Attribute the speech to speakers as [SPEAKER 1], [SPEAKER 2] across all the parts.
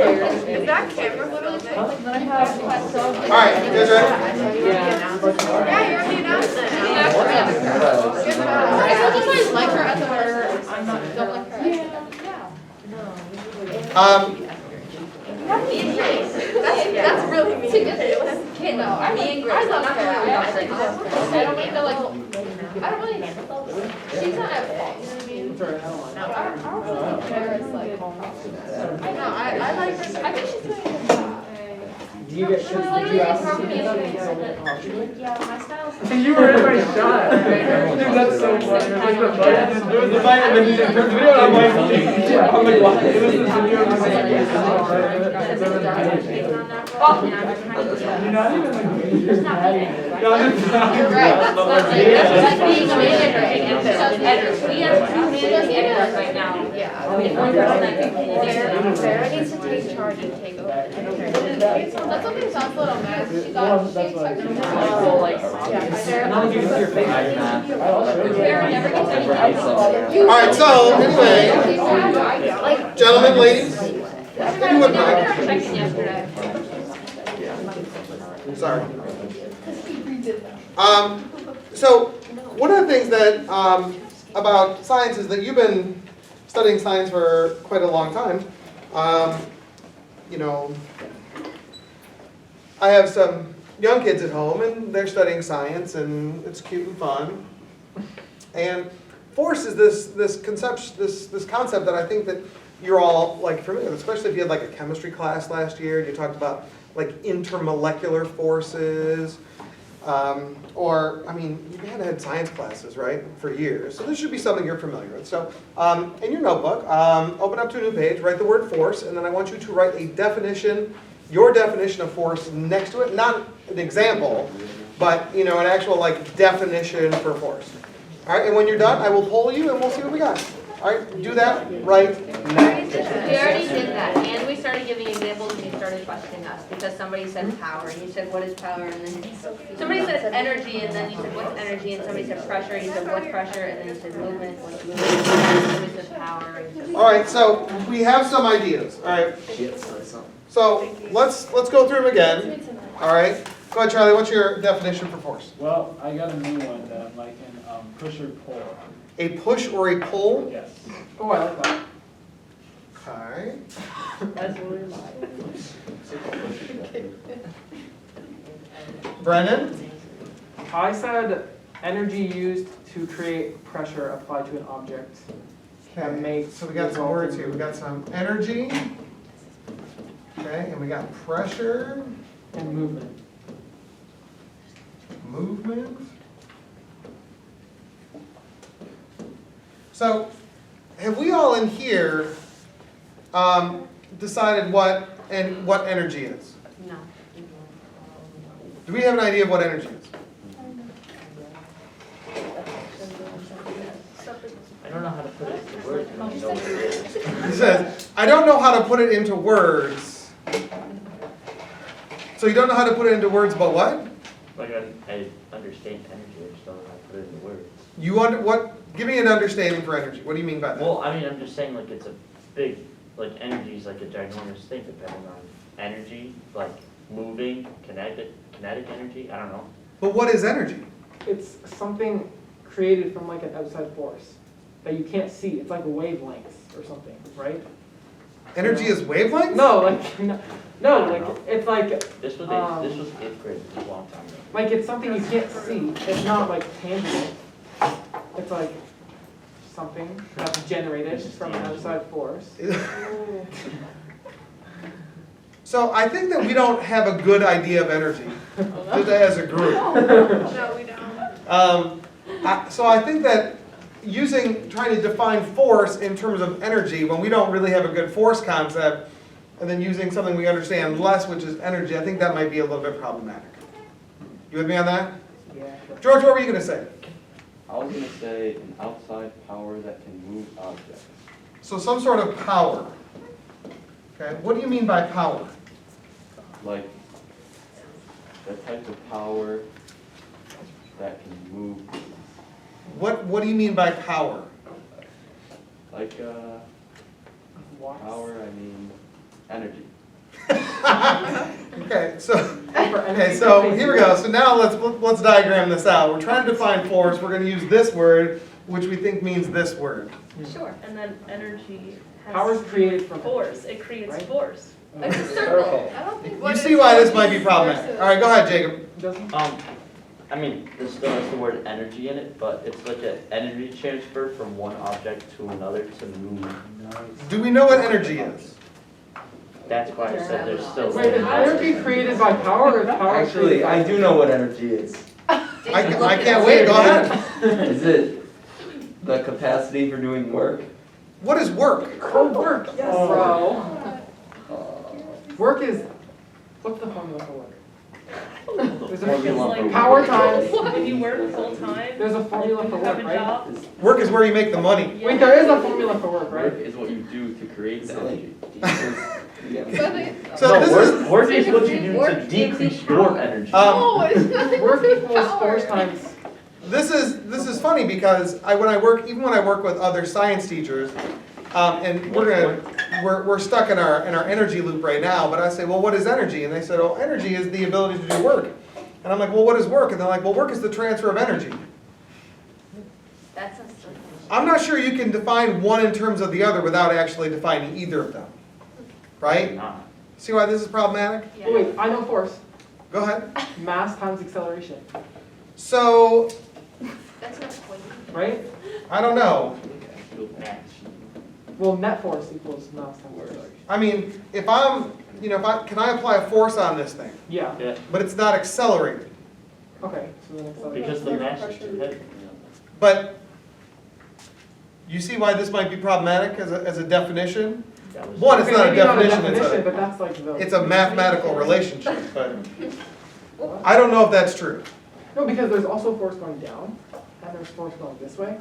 [SPEAKER 1] Is that camera literally?
[SPEAKER 2] All
[SPEAKER 3] right, you guys ready?
[SPEAKER 1] Yeah, you already announced it.
[SPEAKER 2] like her at the I'm not, don't like her.
[SPEAKER 1] That's really mean.
[SPEAKER 2] No, I mean, I love her. I don't mean to like, I don't really, she's not at fault, you know what I mean? I don't really care, it's like, I know, I like her, I think she's doing a good job.
[SPEAKER 4] Do you get shit? Did you ask them to do that?
[SPEAKER 2] Yeah, my style's.
[SPEAKER 4] You were everybody's shot. Dude, that's so funny. It was like the fight, and then he turned the video, and I'm like, yeah, I'm like, what? It was this video, and I'm like, you're not even like, you're not even.
[SPEAKER 2] You're right, that's being a manager, we have two managers right now.
[SPEAKER 1] Yeah.
[SPEAKER 2] We have one person that can
[SPEAKER 1] Sarah needs to take charge and take over.
[SPEAKER 2] That's something sounds a little mad. She thought she expected to
[SPEAKER 3] Alright, so anyway, gentlemen, ladies, if you wouldn't mind. Sorry. So one of the things that about science is that you've been studying science for quite a long time. You know, I have some young kids at home, and they're studying science, and it's cute and fun. And force is this concept that I think that you're all like familiar with, especially if you had like a chemistry class last year and you talked about like intermolecular forces. Or, I mean, you had science classes, right, for years. So this should be something you're familiar with. So in your notebook, open up to a new page, write the word force, and then I want you to write a definition, your definition of force next to it. Not an example, but, you know, an actual, like, definition for force. All right, and when you're done, I will poll you, and we'll see what we got. All right, do that right now.
[SPEAKER 2] We already did that, and we started giving examples, and you started questioning us, because somebody said power, and you said, what is power, and then somebody said energy, and then you said, what's energy, and somebody said pressure, and you said, what's pressure, and then you said movement, what's movement, and somebody said power.
[SPEAKER 3] All right, so we have some ideas, all right? So let's go through them again, all right? Go ahead, Charlie, what's your definition for force?
[SPEAKER 4] Well, I got a new one that I can push or pull.
[SPEAKER 3] A push or a pull?
[SPEAKER 4] Yes. Oh, I like that.
[SPEAKER 3] Okay.
[SPEAKER 2] That's really loud.
[SPEAKER 3] Brennan?
[SPEAKER 4] I said energy used to create pressure applied to an object.
[SPEAKER 3] Okay, so we got some words here. We got some energy. Okay, and we got pressure.
[SPEAKER 4] And movement.
[SPEAKER 3] Movement. So, have we all in here decided what energy is?
[SPEAKER 2] No.
[SPEAKER 3] Do we have an idea of what energy is?
[SPEAKER 5] I don't know how to put it into words. I don't know what it is.
[SPEAKER 3] He says, I don't know how to put it into words. So you don't know how to put it into words, but what?
[SPEAKER 5] Like I understand energy, I just don't know how to put it into words.
[SPEAKER 3] Give me an understanding for energy. What do you mean by that?
[SPEAKER 5] Well, I mean, I'm just saying like it's a big, like energy is like a ginormous thing depending on energy, like moving, kinetic energy, I don't know.
[SPEAKER 3] But what is energy?
[SPEAKER 4] It's something created from like an outside force that you can't see. It's like a wavelength or something, right?
[SPEAKER 3] Energy is wavelengths?
[SPEAKER 4] No, like no, like it's like
[SPEAKER 5] This was 8th grade, it was a long time ago.
[SPEAKER 4] like it's something you can't see. It's not like tangible. It's like something that's generated from an outside force.
[SPEAKER 3] So I think that we don't have a good idea of energy, just as a group.
[SPEAKER 1] No, we don't.
[SPEAKER 3] So I think that trying to define force in terms of energy, when we don't really have a good force concept, and then using something we understand less, which is energy, I think that might be a little bit problematic. You with me on that?
[SPEAKER 4] Yeah. Sure.
[SPEAKER 3] George, what were you going to say?
[SPEAKER 6] I was going to say an outside power that can move objects.
[SPEAKER 3] So some sort of power. Okay, what do you mean by power?
[SPEAKER 6] Like the type of power that can move.
[SPEAKER 3] What do you mean by power?
[SPEAKER 6] Like power, I mean energy.
[SPEAKER 3] Okay, so here we go. So now let's diagram this out. We're trying to define force. We're going to use this word, which we think means this word.
[SPEAKER 2] Sure.
[SPEAKER 7] And then energy has.
[SPEAKER 4] Power is created from
[SPEAKER 7] Force, it creates
[SPEAKER 4] Right?
[SPEAKER 7] force.
[SPEAKER 1] It's a circle.
[SPEAKER 4] Okay.
[SPEAKER 1] I don't think.
[SPEAKER 3] You
[SPEAKER 1] what
[SPEAKER 3] see
[SPEAKER 1] is
[SPEAKER 3] why this
[SPEAKER 1] force
[SPEAKER 3] might be
[SPEAKER 1] is
[SPEAKER 3] problematic.
[SPEAKER 1] versus-
[SPEAKER 3] All right, go ahead, Jacob.
[SPEAKER 4] Doesn't?
[SPEAKER 5] I mean, there still has the word energy in it, but it's like an energy transfer from one object to another to move.
[SPEAKER 3] Do we know what energy is?
[SPEAKER 5] That's why I said there's still.
[SPEAKER 4] Wait, is energy created by power or is power
[SPEAKER 8] Actually,
[SPEAKER 4] created by?
[SPEAKER 8] I do know what energy is.
[SPEAKER 3] I can't wait. Go ahead.
[SPEAKER 8] Is it the capacity for doing work?
[SPEAKER 3] What is work?
[SPEAKER 4] Oh, work, yes. Bro. Work is, what's the formula for work? There's a
[SPEAKER 8] Formula for
[SPEAKER 4] power
[SPEAKER 8] work.
[SPEAKER 4] times,
[SPEAKER 7] When you work full time,
[SPEAKER 4] there's a formula for
[SPEAKER 7] you have
[SPEAKER 4] work,
[SPEAKER 7] a
[SPEAKER 4] right?
[SPEAKER 7] job.
[SPEAKER 3] Work is where you make the money.
[SPEAKER 4] Wait, there is a formula for work,
[SPEAKER 6] Work
[SPEAKER 4] right?
[SPEAKER 6] is what you do to create the energy.
[SPEAKER 3] So
[SPEAKER 5] No,
[SPEAKER 3] this
[SPEAKER 5] work,
[SPEAKER 3] is
[SPEAKER 5] work is what you do to
[SPEAKER 2] Work gives you
[SPEAKER 5] decrease
[SPEAKER 2] power.
[SPEAKER 5] your energy.
[SPEAKER 1] No, it's not.
[SPEAKER 4] Work equals
[SPEAKER 1] Power.
[SPEAKER 4] force times,
[SPEAKER 3] this is funny because when I work with other science teachers, and we're stuck in our energy loop right now. But I say, well, what is energy? And they said, oh, energy is the ability to do work. And I'm like, well, what is work? And they're like, well, work is the transfer of energy.
[SPEAKER 2] That's a.
[SPEAKER 3] I'm not sure you can define one in terms of the other without actually defining either of them, right?
[SPEAKER 5] Not.
[SPEAKER 3] See why this is problematic?
[SPEAKER 2] Yeah.
[SPEAKER 4] oh wait, I know force,
[SPEAKER 3] Go ahead.
[SPEAKER 4] mass times acceleration,
[SPEAKER 3] So
[SPEAKER 2] That's not point.
[SPEAKER 4] right?
[SPEAKER 3] I don't know.
[SPEAKER 5] Match.
[SPEAKER 4] Well, net force equals mass times acceleration.
[SPEAKER 3] I mean, if can I apply a force on this thing?
[SPEAKER 4] Yeah,
[SPEAKER 5] Yeah,
[SPEAKER 3] But it's not accelerated.
[SPEAKER 4] okay, so then acceleration.
[SPEAKER 5] because the match is too heavy.
[SPEAKER 3] But you see why this might be problematic as a definition?
[SPEAKER 5] That was-
[SPEAKER 3] One, it's
[SPEAKER 4] Okay,
[SPEAKER 3] not a
[SPEAKER 4] maybe
[SPEAKER 3] definition,
[SPEAKER 4] but that's like the.
[SPEAKER 3] it's a mathematical relationship, but I don't know if that's true.
[SPEAKER 4] No, because there's also force going down, and there's force going this way.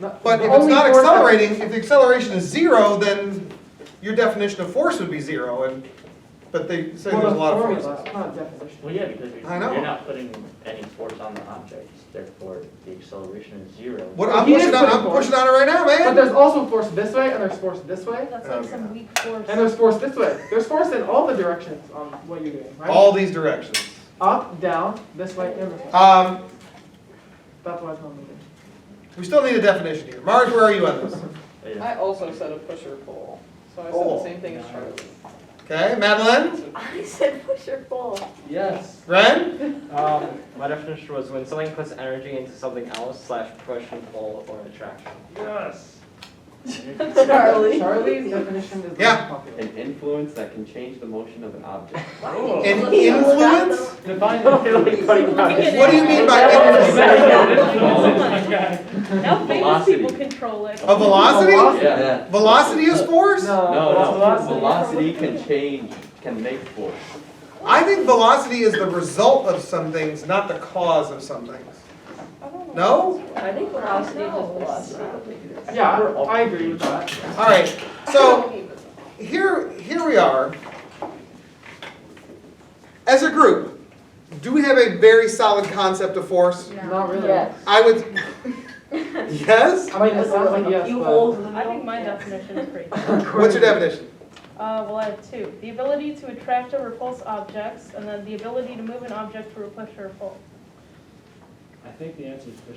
[SPEAKER 3] But
[SPEAKER 4] The
[SPEAKER 3] if it's
[SPEAKER 4] only
[SPEAKER 3] not
[SPEAKER 4] force that-
[SPEAKER 3] accelerating, if the acceleration is zero, then your definition of force would be zero, but they say
[SPEAKER 4] Well,
[SPEAKER 3] there's a
[SPEAKER 4] the
[SPEAKER 3] lot of
[SPEAKER 4] formula,
[SPEAKER 3] forces.
[SPEAKER 4] it's not a definition.
[SPEAKER 5] Well, yeah, because
[SPEAKER 3] I know.
[SPEAKER 5] you're not putting any force on the objects, therefore the acceleration is zero.
[SPEAKER 3] What,
[SPEAKER 4] Well,
[SPEAKER 3] I'm
[SPEAKER 4] he is
[SPEAKER 3] pushing on
[SPEAKER 4] putting force.
[SPEAKER 3] it right now,
[SPEAKER 4] But
[SPEAKER 3] man.
[SPEAKER 4] there's also force this way, and there's force this way,
[SPEAKER 7] That's like some weak force.
[SPEAKER 4] and there's force this way. There's force in all the directions on what you're doing, right?
[SPEAKER 3] All these directions.
[SPEAKER 4] Up, down, this way, and this way. That's why it's not moving.
[SPEAKER 3] We still need a definition here. Mars, where are you on this?
[SPEAKER 5] Yeah.
[SPEAKER 9] I also said a push or pull, so I said
[SPEAKER 3] Oh.
[SPEAKER 9] the same thing as Charlie.
[SPEAKER 3] Okay, Madeline?
[SPEAKER 2] I said push or pull.
[SPEAKER 10] Yes.
[SPEAKER 3] Ren?
[SPEAKER 10] My definition was when something puts energy into something else / push and pull or attraction.
[SPEAKER 4] Yes.
[SPEAKER 9] Charlie.
[SPEAKER 4] Charlie's definition is
[SPEAKER 3] Yeah.
[SPEAKER 4] less popular.
[SPEAKER 6] An influence that can change the motion of an object.
[SPEAKER 3] An influence?
[SPEAKER 10] Define it.
[SPEAKER 3] What do you mean by
[SPEAKER 7] Now famous
[SPEAKER 6] Velocity.
[SPEAKER 7] people control it.
[SPEAKER 3] A velocity?
[SPEAKER 6] Yeah.
[SPEAKER 3] Velocity is force?
[SPEAKER 6] No, velocity can change, can make force.
[SPEAKER 3] I think velocity is the result of some things, not the cause of some things. No?
[SPEAKER 9] I think velocity is velocity.
[SPEAKER 4] Yeah, I agree with that.
[SPEAKER 3] All right, so here we are. As a group, do we have a very solid concept of force?
[SPEAKER 4] Not really.
[SPEAKER 3] I would, yes?
[SPEAKER 4] I mean, it sounds like yes, but.
[SPEAKER 7] I think my definition is pretty good.
[SPEAKER 3] What's your definition?
[SPEAKER 7] Well, I have two. The ability to attract or repulse objects, and then the ability to move an object through a push or a pull.
[SPEAKER 10] I think the answer is push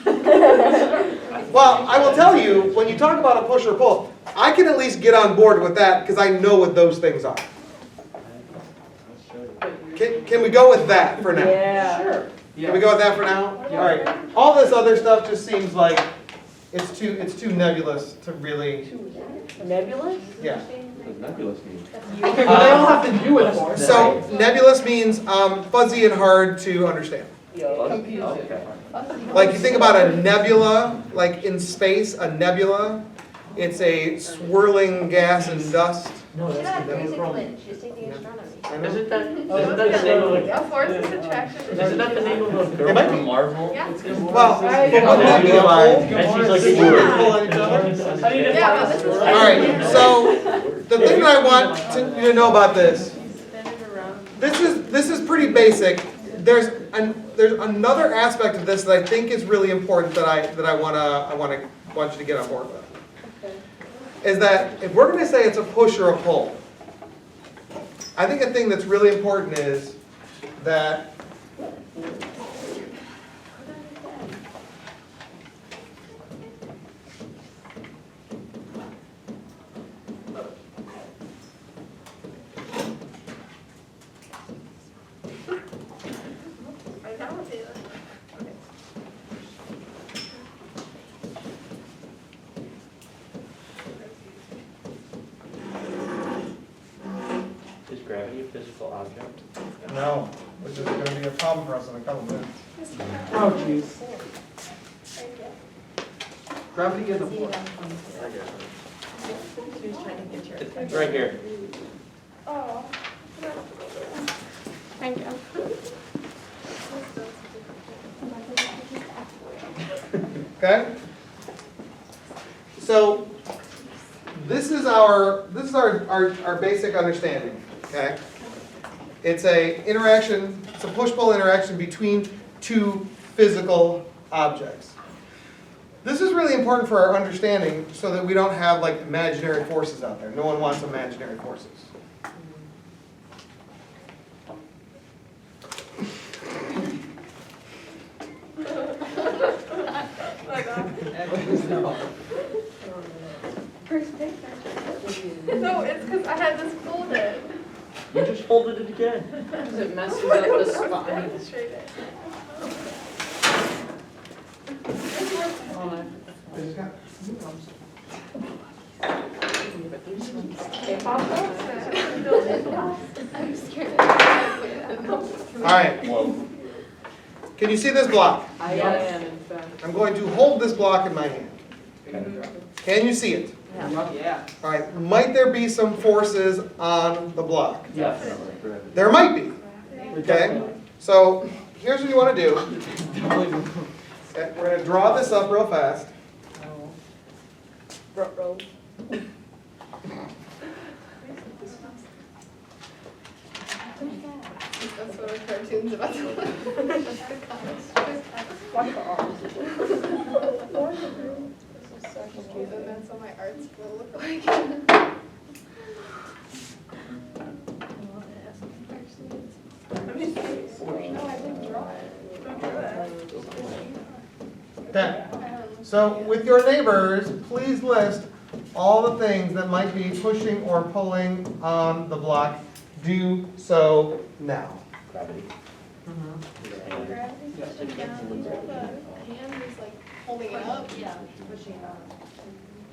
[SPEAKER 10] or pull.
[SPEAKER 3] Well, I will tell you, when you talk about a push or pull, I can at least get on board with that because I know what those things are. Can we go with that for now?
[SPEAKER 9] Yeah.
[SPEAKER 4] Sure.
[SPEAKER 3] Can we go with that for now?
[SPEAKER 4] Yeah.
[SPEAKER 3] All right. All this other stuff just seems like it's too nebulous to really,
[SPEAKER 9] Nebulous?
[SPEAKER 3] yeah.
[SPEAKER 6] What does nebulous mean?
[SPEAKER 4] Okay, but they all have to do with force.
[SPEAKER 3] So nebulous means fuzzy and hard to understand.
[SPEAKER 9] Confusing.
[SPEAKER 6] Okay.
[SPEAKER 3] Like you think about a nebula, like in space, a nebula, it's a swirling gas and dust.
[SPEAKER 5] No, that's
[SPEAKER 2] Yeah,
[SPEAKER 5] the
[SPEAKER 2] basic
[SPEAKER 5] problem.
[SPEAKER 2] Lynch, you're taking astronomy.
[SPEAKER 3] I know.
[SPEAKER 5] Isn't that the name of
[SPEAKER 1] A force is attraction.
[SPEAKER 5] isn't that the name of a girl
[SPEAKER 3] It might
[SPEAKER 5] from
[SPEAKER 3] be.
[SPEAKER 5] Marvel?
[SPEAKER 1] Yeah.
[SPEAKER 3] Well, but wouldn't that be a pull?
[SPEAKER 5] And she's like
[SPEAKER 3] They
[SPEAKER 5] a
[SPEAKER 3] wouldn't
[SPEAKER 5] word.
[SPEAKER 3] pull at each other.
[SPEAKER 1] Yeah, but this is.
[SPEAKER 3] All right, so the thing that I want you to know about this,
[SPEAKER 7] Spin it around.
[SPEAKER 3] this is pretty basic. There's another aspect of this that I think is really important that I want you to get on board with. Is that if we're going to say it's a push or a pull, I think a thing that's really important is that
[SPEAKER 1] I don't see that.
[SPEAKER 5] Is gravity a physical object?
[SPEAKER 3] no, which is going to be a problem for us in a couple minutes.
[SPEAKER 4] Oh, jeez. Gravity is a force.
[SPEAKER 9] She was trying to get your
[SPEAKER 5] It's right here.
[SPEAKER 1] Oh. Thank you.
[SPEAKER 3] Okay? So this is our basic understanding, okay? It's a interaction, it's a push-pull interaction between two physical objects. This is really important for our understanding so that we don't have like imaginary forces out there. No one wants imaginary forces.
[SPEAKER 1] No, it's because I had this folded.
[SPEAKER 5] You just folded it again.
[SPEAKER 9] Because it messes up the spot.
[SPEAKER 1] I need to straighten it. I'm scared.
[SPEAKER 3] All right,
[SPEAKER 5] Whoa.
[SPEAKER 3] can you see this block?
[SPEAKER 9] I am, in fact.
[SPEAKER 3] I'm going to hold this block in my hand. Can you see it?
[SPEAKER 4] Yeah.
[SPEAKER 3] All right, might there be some forces on the block?
[SPEAKER 4] Yes.
[SPEAKER 3] There might be, okay? So here's what you want to do. Okay, we're going to draw this up real fast.
[SPEAKER 1] That's what our cartoon's about to look Okay, then that's what my art's will look like. I'm just kidding. No, I didn't draw it. Don't draw it.
[SPEAKER 3] Okay, so with your neighbors, please list all the things that might be pushing or pulling on the block. Do so now.
[SPEAKER 5] Gravity.
[SPEAKER 1] Gravity's pushing down, the hand is like holding it up.
[SPEAKER 2] Yeah, pushing it on.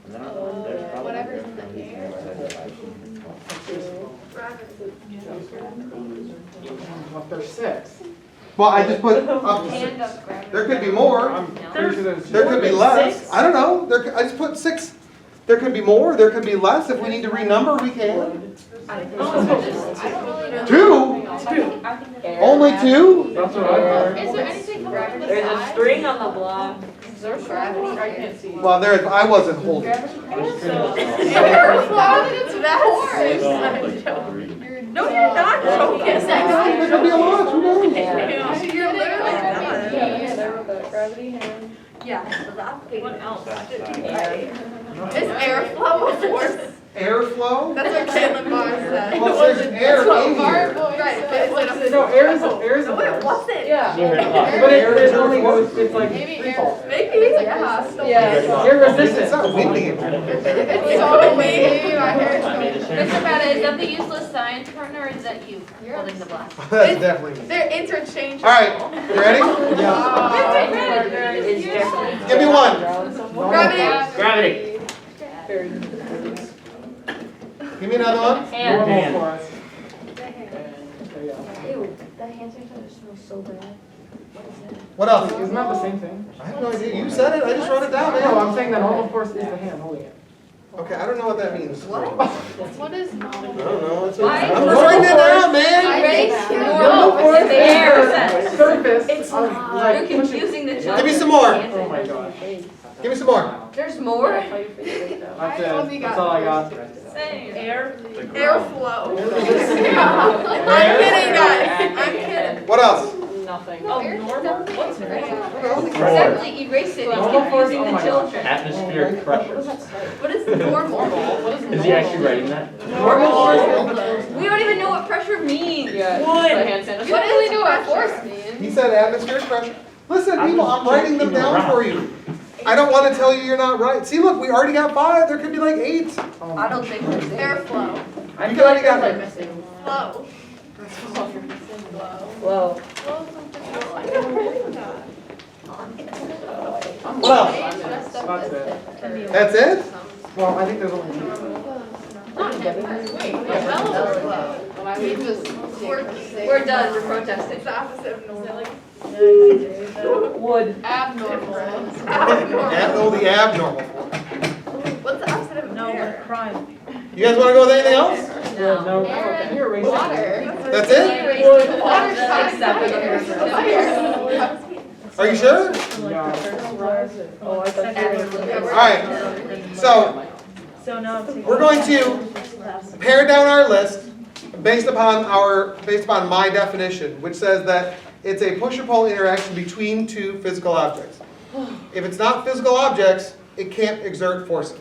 [SPEAKER 5] And then there's probably
[SPEAKER 1] Whatever's in the air.
[SPEAKER 4] Well, if there's 6.
[SPEAKER 3] Well, I just put up to
[SPEAKER 2] Hand
[SPEAKER 3] 6.
[SPEAKER 2] up gravity.
[SPEAKER 3] There could be more.
[SPEAKER 4] I'm pretty sure there's.
[SPEAKER 3] There could be less. I don't know. I just put 6. There could be more. There could be less. If we need to renumber, we can.
[SPEAKER 2] I don't really know.
[SPEAKER 3] 2? Only 2?
[SPEAKER 4] That's what I heard.
[SPEAKER 1] Is there anything coming from the
[SPEAKER 9] There's a
[SPEAKER 1] side?
[SPEAKER 9] string on the block.
[SPEAKER 1] Is there gravity? I can't see.
[SPEAKER 3] Well, there. I wasn't holding.
[SPEAKER 1] Air flow, it's that force. No, you're not joking.
[SPEAKER 3] There could be a lot. Who knows?
[SPEAKER 1] You're literally
[SPEAKER 9] Yeah, gravity hand.
[SPEAKER 2] Yeah, so that's what else?
[SPEAKER 1] Is airflow a force?
[SPEAKER 3] Airflow?
[SPEAKER 1] That's what Caitlin Barr said.
[SPEAKER 3] Well, there's air in here.
[SPEAKER 1] Right, but is it a
[SPEAKER 4] No, air is a
[SPEAKER 1] No, it
[SPEAKER 4] force.
[SPEAKER 1] wasn't.
[SPEAKER 9] Yeah.
[SPEAKER 4] But it only goes, it's like
[SPEAKER 1] Maybe
[SPEAKER 4] free
[SPEAKER 1] air.
[SPEAKER 4] fall.
[SPEAKER 1] Maybe it's like hostile.
[SPEAKER 9] Yeah.
[SPEAKER 4] Air
[SPEAKER 3] It's
[SPEAKER 4] resistant.
[SPEAKER 3] not windy.
[SPEAKER 1] It's so windy. My hair is
[SPEAKER 5] I made a
[SPEAKER 1] going.
[SPEAKER 5] change.
[SPEAKER 2] Mr. Bada, is that the useless science partner or is that you
[SPEAKER 1] You're-
[SPEAKER 2] holding the block?
[SPEAKER 3] That's definitely me.
[SPEAKER 1] They're interchangeable.
[SPEAKER 3] All right, you ready?
[SPEAKER 9] Is definitely.
[SPEAKER 3] Give me one.
[SPEAKER 1] Gravity.
[SPEAKER 5] Gravity.
[SPEAKER 9] Very good.
[SPEAKER 3] Give me another one.
[SPEAKER 2] Hand.
[SPEAKER 4] Normal for us.
[SPEAKER 2] Ew, that hand sanitizer smells so bad. What is that?
[SPEAKER 3] What else?
[SPEAKER 4] Isn't that the same thing?
[SPEAKER 3] I have no idea. You said it. I just wrote it down,
[SPEAKER 4] No,
[SPEAKER 3] man.
[SPEAKER 4] I'm saying the normal force is the hand holding it.
[SPEAKER 3] Okay, I don't know what that means.
[SPEAKER 2] What?
[SPEAKER 1] What is
[SPEAKER 3] I
[SPEAKER 1] normal?
[SPEAKER 3] don't know. It's
[SPEAKER 2] Why?
[SPEAKER 3] I'm just writing it down, man.
[SPEAKER 2] Normal force in the air.
[SPEAKER 4] Surface.
[SPEAKER 2] It's
[SPEAKER 4] of,
[SPEAKER 2] not.
[SPEAKER 4] like,
[SPEAKER 2] You're
[SPEAKER 4] pushing-
[SPEAKER 2] confusing the children.
[SPEAKER 3] Give me some more.
[SPEAKER 4] Oh my gosh.
[SPEAKER 3] Give me some more.
[SPEAKER 2] There's more?
[SPEAKER 4] That's
[SPEAKER 1] I
[SPEAKER 4] it.
[SPEAKER 1] only
[SPEAKER 4] That's
[SPEAKER 1] got
[SPEAKER 4] all I got.
[SPEAKER 2] Same.
[SPEAKER 7] Air.
[SPEAKER 1] Airflow. I'm kidding, guys. I'm kidding.
[SPEAKER 3] What else?
[SPEAKER 9] Nothing.
[SPEAKER 2] Oh, normal? What's
[SPEAKER 1] normal?
[SPEAKER 2] Exactly, erase it, it's
[SPEAKER 4] Normal force,
[SPEAKER 2] confusing
[SPEAKER 4] oh
[SPEAKER 2] the
[SPEAKER 4] my
[SPEAKER 2] children.
[SPEAKER 5] Atmospheric pressure.
[SPEAKER 1] What is normal?
[SPEAKER 5] Is he actually writing that?
[SPEAKER 4] Normal force.
[SPEAKER 2] We don't even know what
[SPEAKER 9] what pressure means.
[SPEAKER 1] Yeah.
[SPEAKER 9] Wood. Hand sanitizer.
[SPEAKER 1] What do we know what force means?
[SPEAKER 3] He said atmospheric pressure. Listen, people, I'm writing them down for you. I don't want to tell you you're not right. See, look, we already got 5. There could be like 8.
[SPEAKER 2] I don't think we're there.
[SPEAKER 1] Airflow.
[SPEAKER 3] You already got it.
[SPEAKER 1] Flow.
[SPEAKER 9] Whoa.
[SPEAKER 3] What else?
[SPEAKER 4] That's it.
[SPEAKER 3] That's it?
[SPEAKER 4] Well, I think there's only.
[SPEAKER 2] We're done, we're protesting.
[SPEAKER 1] It's the opposite of normal.
[SPEAKER 9] Wood.
[SPEAKER 1] Abnormal.
[SPEAKER 3] The abnormal.
[SPEAKER 1] What's the opposite of
[SPEAKER 7] No,
[SPEAKER 1] air?
[SPEAKER 7] with crime.
[SPEAKER 3] You guys want to go with anything else?
[SPEAKER 4] No. You're racist.
[SPEAKER 1] Water.
[SPEAKER 3] That's it?
[SPEAKER 1] Water's
[SPEAKER 3] Are you sure?
[SPEAKER 9] Oh, I thought you were.
[SPEAKER 3] All right. So
[SPEAKER 7] So now I'm taking.
[SPEAKER 3] we're going to pare down our list based upon my definition, which says that it's a push or pull interaction between 2 physical objects. If it's not physical objects, it can't exert forces.